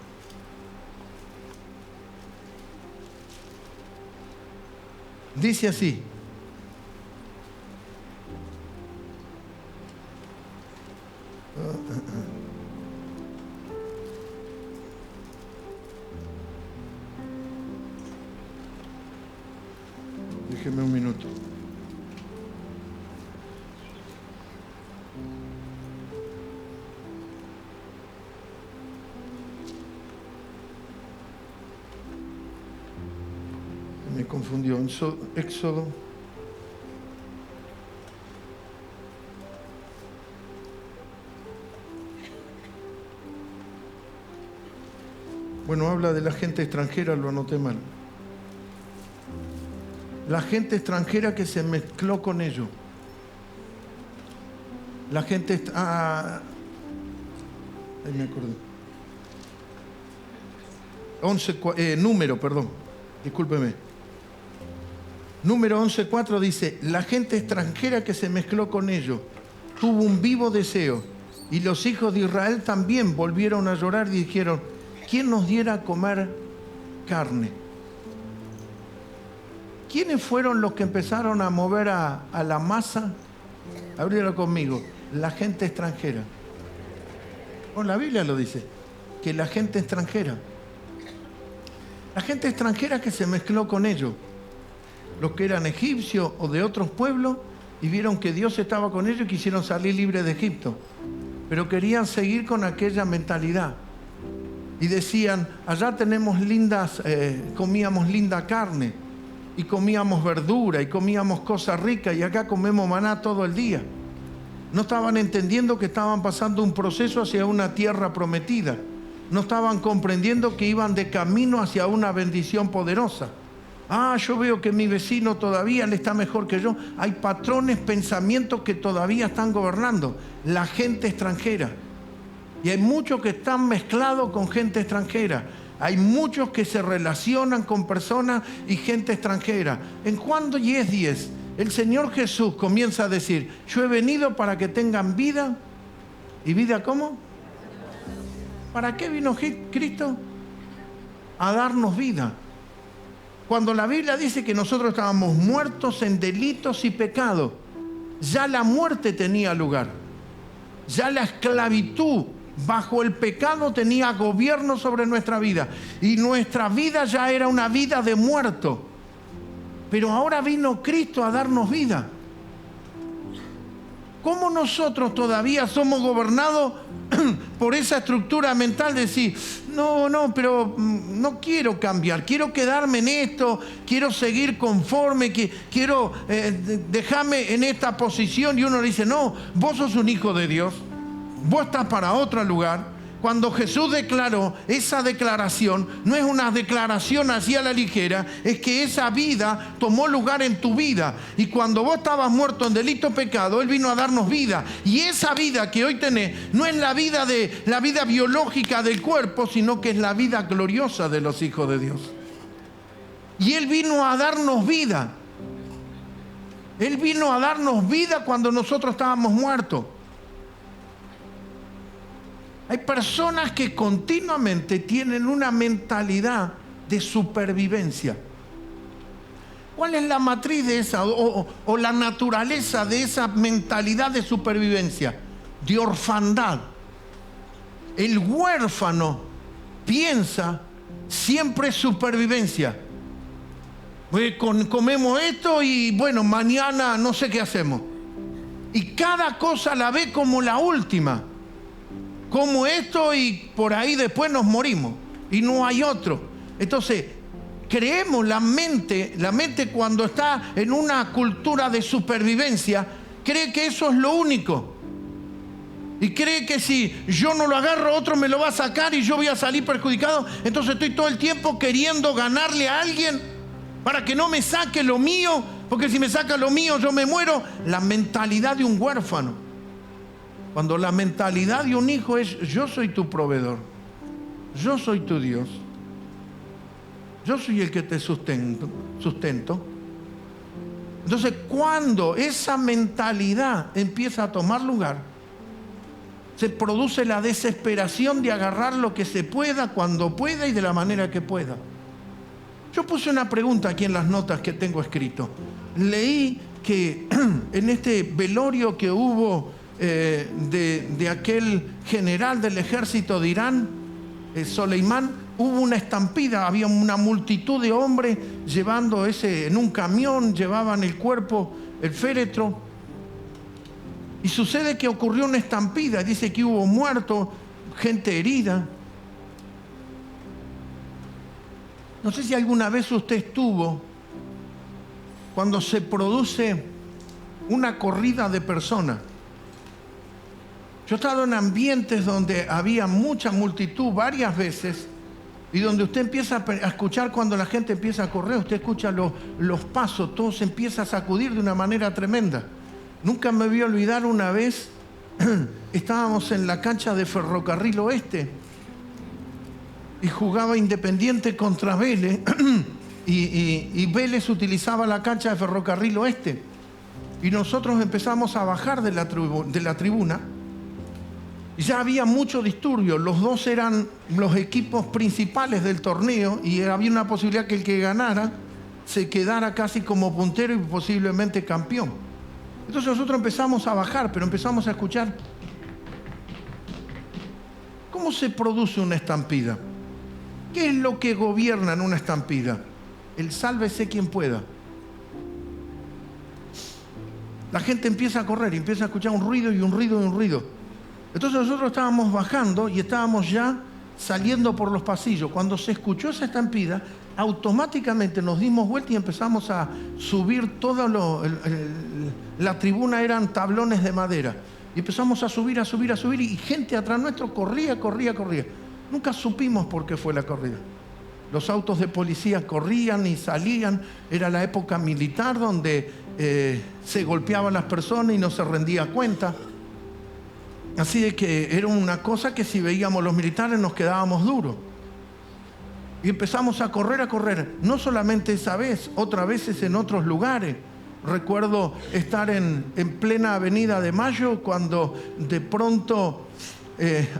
Dice así. Déjeme un minuto. Me confundió. Éxodo. Bueno, habla de la gente extranjera, lo anoté mal. La gente extranjera que se mezcló con ellos. La gente... ahí me acordé. Número, perdón. Discúlpeme. Número 11.4 dice, la gente extranjera que se mezcló con ellos tuvo un vivo deseo. Y los hijos de Israel también volvieron a llorar y dijeron, ¿quién nos diera a comer carne? ¿Quiénes fueron los que empezaron a mover a la masa? Ábrelo conmigo. La gente extranjera. La Biblia lo dice, que la gente extranjera. La gente extranjera que se mezcló con ellos. Los que eran egipcios o de otros pueblos y vieron que Dios estaba con ellos y quisieron salir libres de Egipto. Pero querían seguir con aquella mentalidad. Y decían, allá tenemos comíamos linda carne. Y comíamos verdura y comíamos cosas ricas y acá comemos maná todo el día. No estaban entendiendo que estaban pasando un proceso hacia una tierra prometida. No estaban comprendiendo que iban de camino hacia una bendición poderosa. Yo veo que mi vecino todavía le está mejor que yo. Hay patrones, pensamientos que todavía están gobernando. La gente extranjera. Y hay muchos que están mezclados con gente extranjera. Hay muchos que se relacionan con personas y gente extranjera. En Juan 10:10, el Señor Jesús comienza a decir, yo he venido para que tengan vida. ¿Y vida cómo? ¿Para qué vino Cristo? A darnos vida. Cuando la Biblia dice que nosotros estábamos muertos en delitos y pecados, ya la muerte tenía lugar. Ya la esclavitud bajo el pecado tenía gobierno sobre nuestra vida. Y nuestra vida ya era una vida de muerto. Pero ahora vino Cristo a darnos vida. ¿Cómo nosotros todavía somos gobernados por esa estructura mental de decir, pero no quiero cambiar, quiero quedarme en esto, quiero seguir conforme, quiero dejarme en esta posición? Y uno le dice, no, vos sos un hijo de Dios, vos estás para otro lugar. Cuando Jesús declaró, esa declaración no es una declaración así a la ligera, es que esa vida tomó lugar en tu vida. Y cuando vos estabas muerto en delito pecado, Él vino a darnos vida. Y esa vida que hoy tenés no es la vida biológica del cuerpo, sino que es la vida gloriosa de los hijos de Dios. Y Él vino a darnos vida. Él vino a darnos vida cuando nosotros estábamos muertos. Hay personas que continuamente tienen una mentalidad de supervivencia. ¿Cuál es la matriz de esa o la naturaleza de esa mentalidad de supervivencia? De orfandad. El huérfano piensa siempre supervivencia. Comemos esto y bueno, mañana no sé qué hacemos. Y cada cosa la ve como la última. Como esto y por ahí después nos morimos y no hay otro. Entonces, creemos la mente cuando está en una cultura de supervivencia, cree que eso es lo único. Y cree que si yo no lo agarro, otro me lo va a sacar y yo voy a salir perjudicado. Entonces estoy todo el tiempo queriendo ganarle a alguien para que no me saque lo mío, porque si me saca lo mío yo me muero. La mentalidad de un huérfano. Cuando la mentalidad de un hijo es: yo soy tu proveedor, yo soy tu Dios, yo soy el que te sustento. Entonces, cuando esa mentalidad empieza a tomar lugar, se produce la desesperación de agarrar lo que se pueda, cuando pueda y de la manera que pueda. Yo puse una pregunta aquí en las notas que tengo escrito. Leí que en este velorio que hubo de aquel general del ejército de Irán, Soleimán, hubo una estampida, había una multitud de hombres llevando en un camión, llevaban el cuerpo, el féretro, y sucede que ocurrió una estampida, dice que hubo muertos, gente herida. No sé si alguna vez usted estuvo cuando se produce una corrida de personas. Yo he estado en ambientes donde había mucha multitud varias veces y donde usted empieza a escuchar cuando la gente empieza a correr, usted escucha los pasos, todo se empieza a sacudir de una manera tremenda. Nunca me voy a olvidar una vez, estábamos en la cancha de Ferrocarril Oeste y jugaba Independiente contra Vélez y Vélez utilizaba la cancha de Ferrocarril Oeste y nosotros empezamos a bajar de la tribuna. Ya había mucho disturbio, los dos eran los equipos principales del torneo y había una posibilidad que el que ganara se quedara casi como puntero y posiblemente campeón. Entonces nosotros empezamos a bajar, pero empezamos a escuchar. ¿Cómo se produce una estampida? ¿Qué es lo que gobierna en una estampida? El sálvese quien pueda. La gente empieza a correr, empieza a escuchar un ruido y un ruido y un ruido. Entonces nosotros estábamos bajando y estábamos ya saliendo por los pasillos. Cuando se escuchó esa estampida, automáticamente nos dimos vuelta y empezamos a subir la tribuna, eran tablones de madera. Y empezamos a subir y gente atrás nuestro corría. Nunca supimos por qué fue la corrida. Los autos de policía corrían y salían. Era la época militar donde se golpeaban las personas y no se rendía cuenta. Así de que era una cosa que si veíamos los militares nos quedábamos duros. Y empezamos a correr, no solamente esa vez, otras veces en otros lugares. Recuerdo estar en plena Avenida de Mayo cuando de pronto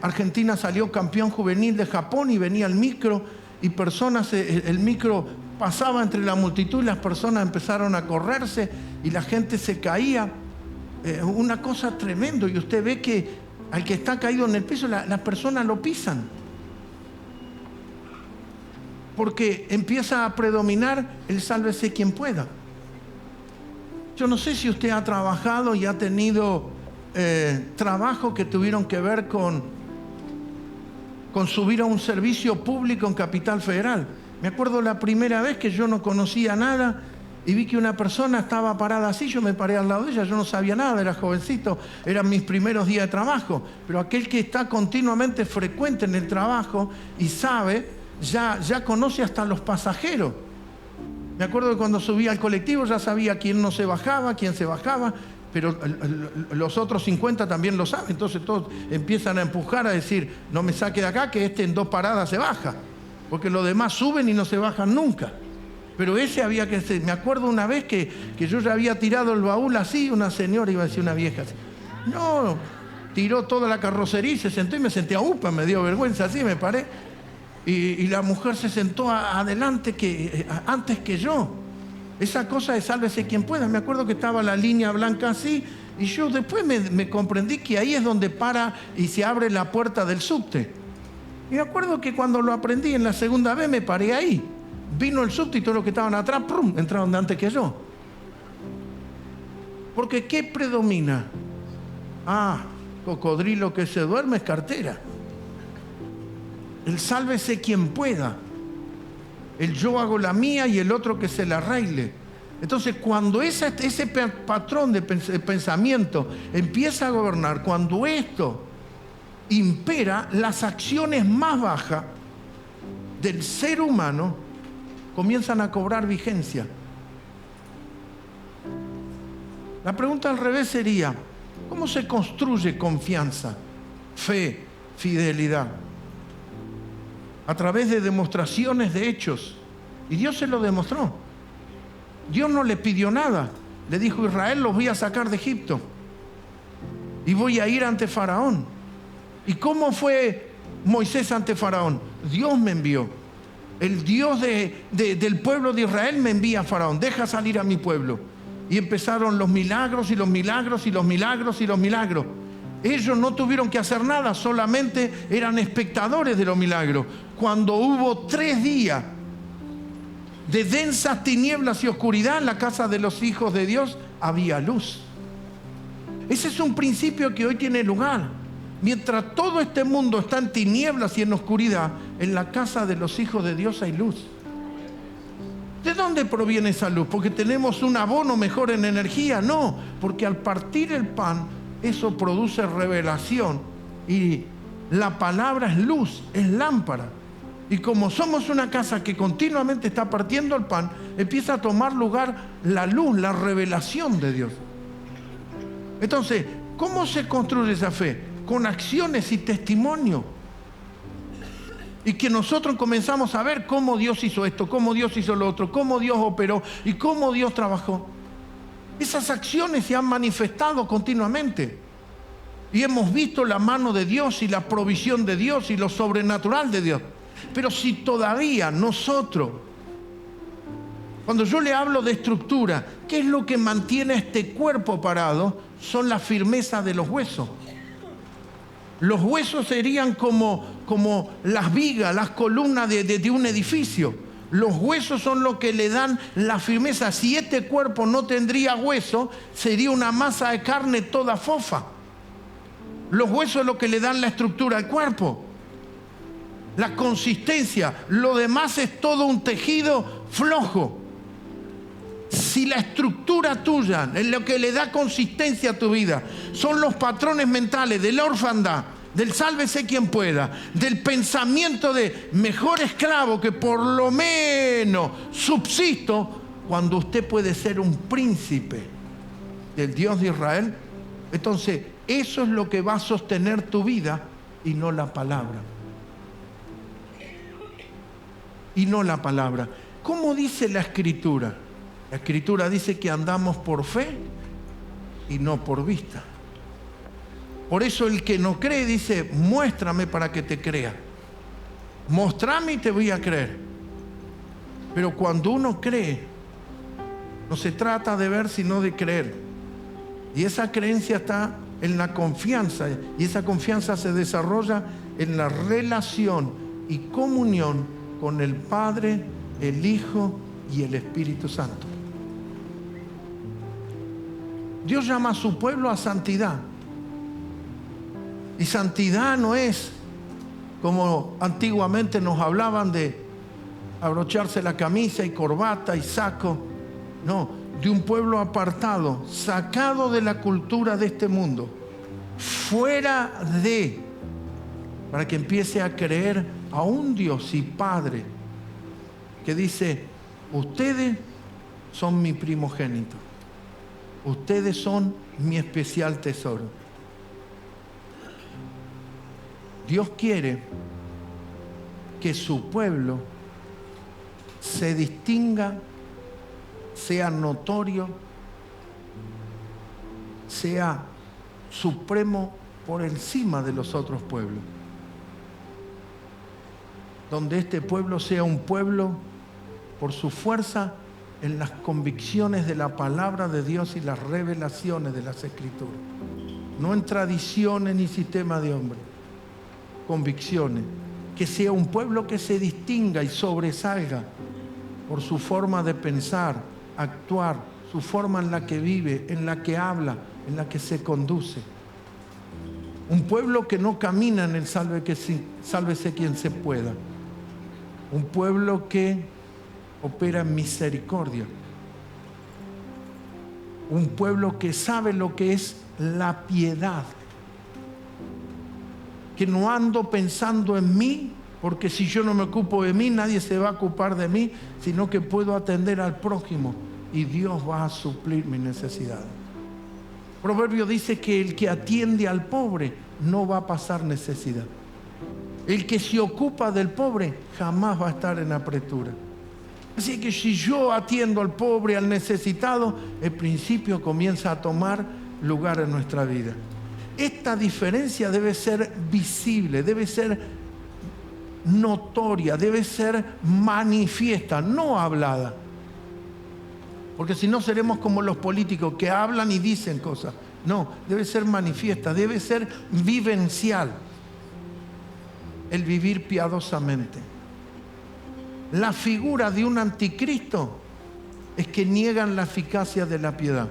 Argentina salió campeón juvenil de Japón y venía el micro y personas, el micro pasaba entre la multitud y las personas empezaron a correrse y la gente se caía. Una cosa tremenda, y usted ve que al que está caído en el piso, las personas lo pisan. Porque empieza a predominar el sálvese quien pueda. Yo no sé si usted ha trabajado y ha tenido trabajos que tuvieron que ver con subir a un servicio público en Capital Federal. Me acuerdo la primera vez que yo no conocía nada y vi que una persona estaba parada así, yo me paré al lado de ella, yo no sabía nada, era jovencito, eran mis primeros días de trabajo, pero aquel que está continuamente frecuente en el trabajo y sabe, ya conoce hasta los pasajeros. Me acuerdo que cuando subía al colectivo ya sabía quién no se bajaba, quién se bajaba, pero los otros 50 también lo saben, entonces todos empiezan a empujar, a decir, no me saque de acá, que en 2 paradas se baja, porque los demás suben y no se bajan nunca. Pero ese había que ser. Me acuerdo una vez que yo ya había tirado el baúl así, una señora, iba a decir una vieja así. No, tiró toda la carrocería y se sentó y me senté a upa, me dio vergüenza, así me paré. Y la mujer se sentó adelante antes que yo. Esa cosa de sálvese quien pueda. Me acuerdo que estaba la línea blanca así y yo después me comprendí que ahí es donde para y se abre la puerta del subte. Y me acuerdo que cuando lo aprendí en la segunda vez me paré ahí. Vino el subte y todos los que estaban atrás, ¡prum!, entraron antes que yo. Porque ¿qué predomina? Cocodrilo que se duerme es cartera. El sálvese quien pueda. El yo hago la mía y el otro que se la arregle. Entonces, cuando ese patrón de pensamiento empieza a gobernar, cuando esto impera, las acciones más bajas del ser humano comienzan a cobrar vigencia. La pregunta al revés sería, ¿Cómo se construye confianza, fe, fidelidad? A través de demostraciones de hechos. Y Dios se lo demostró. Dios no le pidió nada. Le dijo: Israel, los voy a sacar de Egipto y voy a ir ante Faraón. ¿Y cómo fue Moisés ante Faraón? Dios me envió. El Dios del pueblo de Israel me envía a Faraón. Deja salir a mi pueblo. Y empezaron los milagros y los milagros y los milagros y los milagros. Ellos no tuvieron que hacer nada, solamente eran espectadores de los milagros. Cuando hubo 3 días de densas tinieblas y oscuridad en la casa de los hijos de Dios, había luz. Ese es un principio que hoy tiene lugar. Mientras todo este mundo está en tinieblas y en oscuridad, en la casa de los hijos de Dios hay luz. ¿De dónde proviene esa luz? ¿Porque tenemos un abono mejor en energía? No, porque al partir el pan, eso produce revelación. Y la palabra es luz, es lámpara. Y como somos una casa que continuamente está partiendo el pan, empieza a tomar lugar la luz, la revelación de Dios. Entonces, ¿cómo se construye esa fe? Con acciones y testimonio. Y que nosotros comenzamos a ver cómo Dios hizo esto, cómo Dios hizo lo otro, cómo Dios operó y cómo Dios trabajó. Esas acciones se han manifestado continuamente. Y hemos visto la mano de Dios y la provisión de Dios y lo sobrenatural de Dios. Pero si todavía nosotros, cuando yo le hablo de estructura, ¿qué es lo que mantiene este cuerpo parado? Son la firmeza de los huesos. Los huesos serían como las vigas, las columnas de un edificio. Los huesos son lo que le dan la firmeza. Si este cuerpo no tendría hueso, sería una masa de carne toda fofa. Los huesos es lo que le dan la estructura al cuerpo, la consistencia. Lo demás es todo un tejido flojo. Si la estructura tuya, en lo que le da consistencia a tu vida, son los patrones mentales de la orfandad, del sálvese quien pueda, del pensamiento de mejor esclavo que por lo menos subsisto, cuando usted puede ser un príncipe del Dios de Israel, entonces eso es lo que va a sostener tu vida y no la palabra. Y no la palabra. ¿Cómo dice la Escritura? La Escritura dice que andamos por fe y no por vista. Por eso el que no cree dice: muéstrame para que te crea. Mostrame y te voy a creer. Pero cuando uno cree, no se trata de ver sino de creer. Y esa creencia está en la confianza. Y esa confianza se desarrolla en la relación y comunión con el Padre, el Hijo y el Espíritu Santo. Dios llama a su pueblo a santidad. Y santidad no es como antiguamente nos hablaban de abrocharse la camisa y corbata y saco. No, de un pueblo apartado, sacado de la cultura de este mundo, fuera de, para que empiece a creer a un Dios y Padre que dice: ustedes son mi primogénito. Ustedes son mi especial tesoro. Dios quiere que su pueblo se distinga, sea notorio, sea supremo por encima de los otros pueblos. Donde este pueblo sea un pueblo por su fuerza en las convicciones de la palabra de Dios y las revelaciones de las Escrituras. No en tradiciones ni sistema de hombre. Convicciones. Que sea un pueblo que se distinga y sobresalga por su forma de pensar, actuar, su forma en la que vive, en la que habla, en la que se conduce. Un pueblo que no camina en el sálvese quien se pueda. Un pueblo que opera en misericordia. Un pueblo que sabe lo que es la piedad. Que no ando pensando en mí, porque si yo no me ocupo de mí, nadie se va a ocupar de mí, sino que puedo atender al prójimo y Dios va a suplir mis necesidades. Proverbio dice que el que atiende al pobre no va a pasar necesidad. El que se ocupa del pobre jamás va a estar en apretura. Así que si yo atiendo al pobre, al necesitado, el principio comienza a tomar lugar en nuestra vida. Esta diferencia debe ser visible, debe ser notoria, debe ser manifiesta, no hablada. Porque si no seremos como los políticos que hablan y dicen cosas. No, debe ser manifiesta, debe ser vivencial. El vivir piadosamente. La figura de un anticristo es que niegan la eficacia de la piedad.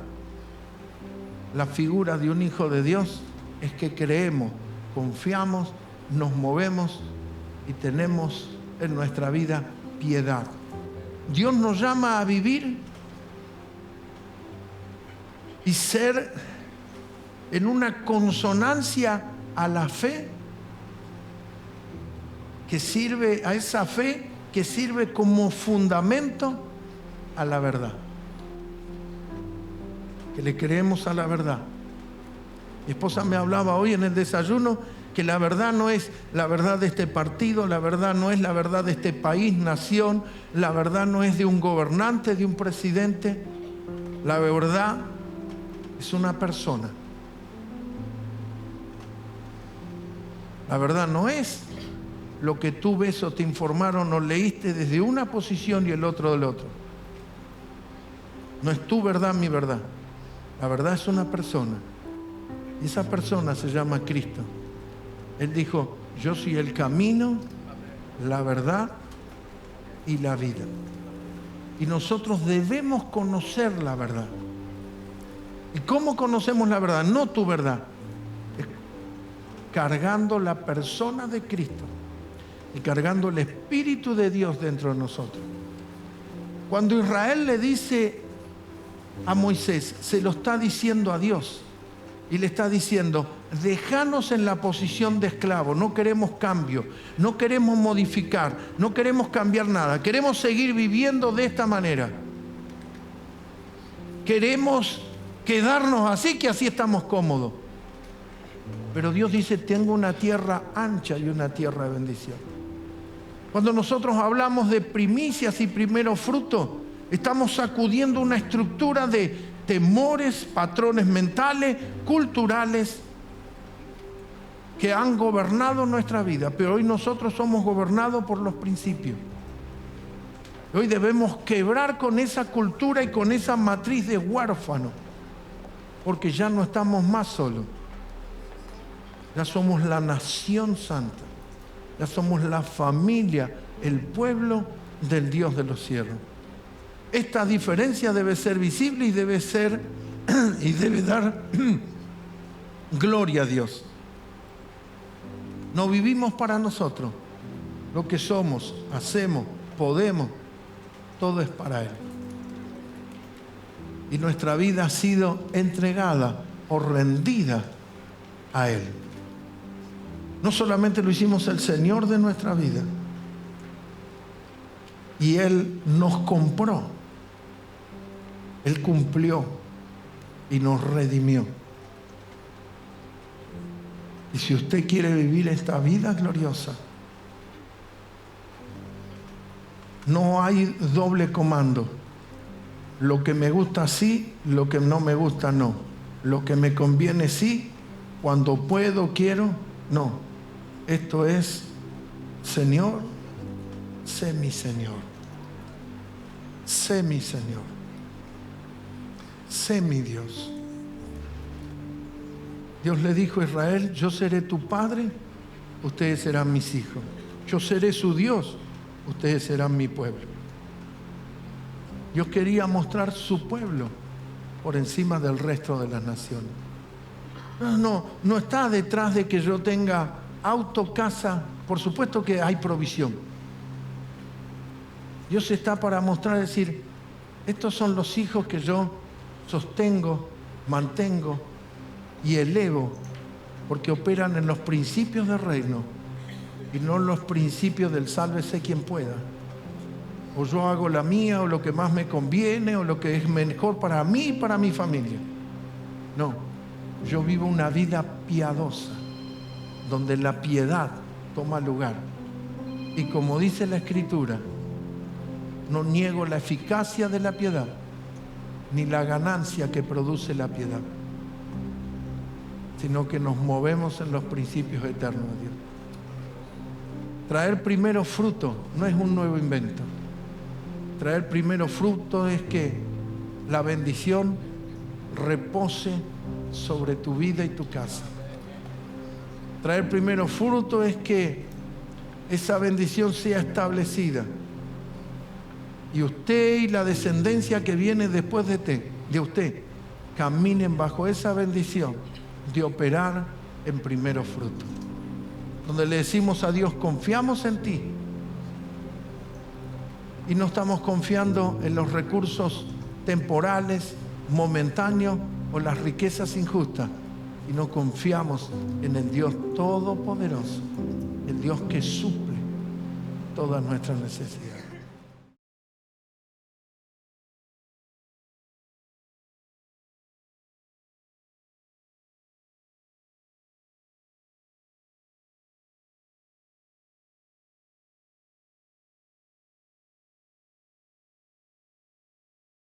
La figura de un hijo de Dios es que creemos, confiamos, nos movemos y tenemos en nuestra vida piedad. Dios nos llama a vivir y ser en una consonancia a la fe que sirve, a esa fe que sirve como fundamento a la verdad. Que le creemos a la verdad. Mi esposa me hablaba hoy en el desayuno que la verdad no es la verdad de este partido, la verdad no es la verdad de este país, nación, la verdad no es de un gobernante, de un presidente. La verdad es una persona. La verdad no es lo que tú ves o te informaron o leíste desde una posición y el otro del otro. No es tu verdad, mi verdad. La verdad es una persona. Y esa persona se llama Cristo. Él dijo, yo soy el camino, la verdad y la vida. Y nosotros debemos conocer la verdad. ¿Y cómo conocemos la verdad? No tu verdad. Es cargando la persona de Cristo y cargando el Espíritu de Dios dentro de nosotros. Cuando Israel le dice a Moisés, se lo está diciendo a Dios y le está diciendo, déjanos en la posición de esclavo, no queremos cambio, no queremos modificar, no queremos cambiar nada, queremos seguir viviendo de esta manera. Queremos quedarnos así, que así estamos cómodos. Pero Dios dice, tengo una tierra ancha y una tierra de bendición. Cuando nosotros hablamos de primicias y primeros frutos, estamos sacudiendo una estructura de temores, patrones mentales, culturales, que han gobernado nuestra vida. Pero hoy nosotros somos gobernados por los principios. Hoy debemos quebrar con esa cultura y con esa matriz de huérfano, porque ya no estamos más solos. Ya somos la nación santa. Ya somos la familia, el pueblo del Dios de los cielos. Esta diferencia debe ser visible y debe dar gloria a Dios. No vivimos para nosotros. Lo que somos, hacemos, podemos, todo es para Él. Y nuestra vida ha sido entregada o rendida a Él. No solamente lo hicimos el Señor de nuestra vida, y Él nos compró, Él cumplió y nos redimió. Y si usted quiere vivir esta vida gloriosa, no hay doble comando. Lo que me gusta sí, lo que no me gusta no. Lo que me conviene sí, cuando puedo, quiero, no. Esto es, Señor, sé mi Señor. Sé mi Señor. Sé mi Dios. Dios le dijo a Israel, yo seré tu padre, ustedes serán mis hijos. Yo seré su Dios, ustedes serán mi pueblo. Dios quería mostrar su pueblo por encima del resto de las naciones. No está detrás de que yo tenga auto, casa. Por supuesto que hay provisión. Dios está para mostrar, decir, estos son los hijos que yo sostengo, mantengo y elevo, porque operan en los principios del reino y no en los principios del sálvese quien pueda. O yo hago la mía, o lo que más me conviene, o lo que es mejor para mí y para mi familia. No, yo vivo una vida piadosa, donde la piedad toma lugar. Y como dice la Escritura, no niego la eficacia de la piedad, ni la ganancia que produce la piedad, sino que nos movemos en los principios eternos de Dios. Traer primero fruto no es un nuevo invento. Traer primero fruto es que la bendición repose sobre tu vida y tu casa. Traer primero fruto es que esa bendición sea establecida. Y usted y la descendencia que viene después de usted caminen bajo esa bendición de operar en primero fruto. Donde le decimos a Dios, confiamos en ti. Y no estamos confiando en los recursos temporales, momentáneos o las riquezas injustas, sino confiamos en el Dios Todopoderoso, el Dios que suple todas nuestras necesidades.